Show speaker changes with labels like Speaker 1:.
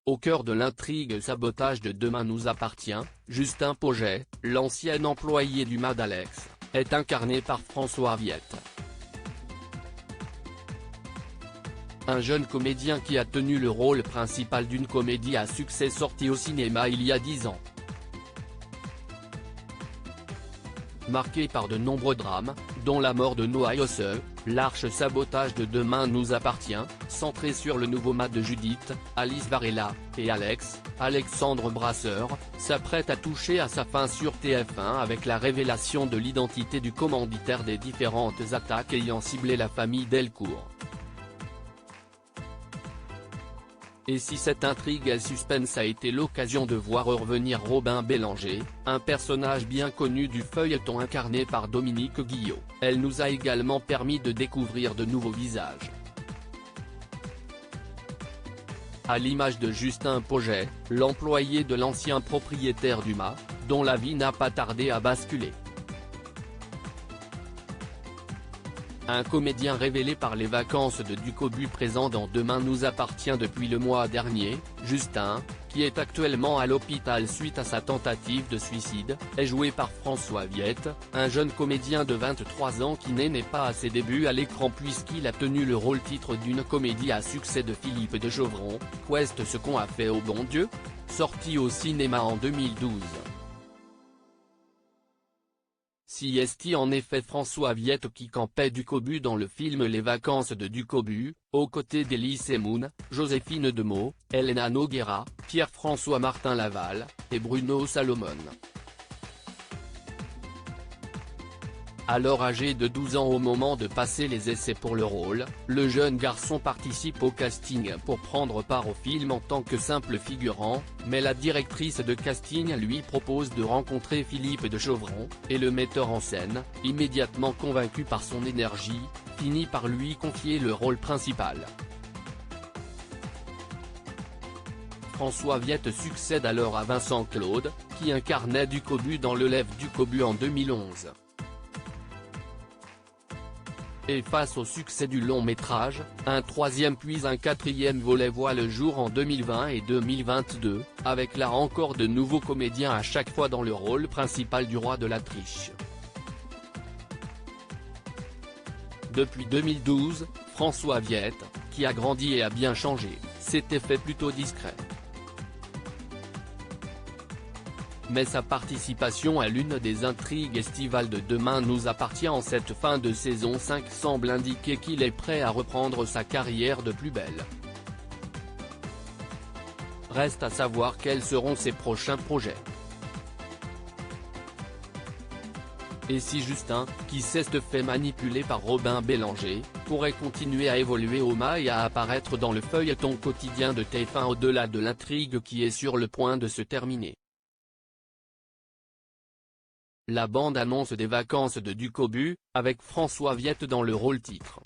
Speaker 1: Au cœur de l'intrigue sabotage de Demain nous appartient, Justin Pogget, l'ancien employé du MAD Alex, est incarné par François Viète. Un jeune comédien qui a tenu le rôle principal d'une comédie à succès sortie au cinéma il y a 10 ans. Marqué par de nombreux drames, dont la mort de Noah Yosse, l'arche sabotage de Demain nous appartient, centré sur le nouveau MAD de Judith, Alice Varela, et Alex, Alexandre Brasseur, s'apprête à toucher à sa fin sur TF1 avec la révélation de l'identité du commanditaire des différentes attaques ayant ciblé la famille Delcourt. Et si cette intrigue et suspense a été l'occasion de voir revenir Robin Bélanger, un personnage bien connu du feuilleton incarné par Dominique Guillot, elle nous a également permis de découvrir de nouveaux visages. À l'image de Justin Pogget, l'employé de l'ancien propriétaire du MAD, dont la vie n'a pas tardé à basculer. Un comédien révélé par les vacances de Ducobu présent dans Demain nous appartient depuis le mois dernier, Justin, qui est actuellement à l'hôpital suite à sa tentative de suicide, est joué par François Viète, un jeune comédien de 23 ans qui n'est pas à ses débuts à l'écran puisqu'il a tenu le rôle titre d'une comédie à succès de Philippe de Chauvron, Quest ce qu'on a fait au bon Dieu, sortie au cinéma en 2012. Si est en effet François Viète qui campait Ducobu dans le film Les Vacances de Ducobu, aux côtés d'Elise Moon, Joséphine Demeaux, Elena Noguera, Pierre-François Martin Laval, et Bruno Salomon. Alors âgé de 12 ans au moment de passer les essais pour le rôle, le jeune garçon participe au casting pour prendre part au film en tant que simple figurant, mais la directrice de casting lui propose de rencontrer Philippe de Chauvron, et le metteur en scène, immédiatement convaincu par son énergie, finit par lui confier le rôle principal. François Viète succède alors à Vincent Claude, qui incarnait Ducobu dans Le Lève Ducobu en 2011. Et face au succès du long métrage, un troisième puis un quatrième volet voit le jour en 2020 et 2022, avec là encore de nouveaux comédiens à chaque fois dans le rôle principal du roi de la triche. Depuis 2012, François Viète, qui a grandi et a bien changé, s'était fait plutôt discret. Mais sa participation à l'une des intrigues estivales de Demain nous appartient en cette fin de saison 5 semble indiquer qu'il est prêt à reprendre sa carrière de plus belle. Reste à savoir quels seront ses prochains projets. Et si Justin, qui s'est fait manipuler par Robin Bélanger, pourrait continuer à évoluer au MAD et à apparaître dans le feuilleton quotidien de TF1 au-delà de l'intrigue qui est sur le point de se terminer. La bande-annonce des Vacances de Ducobu, avec François Viète dans le rôle titre.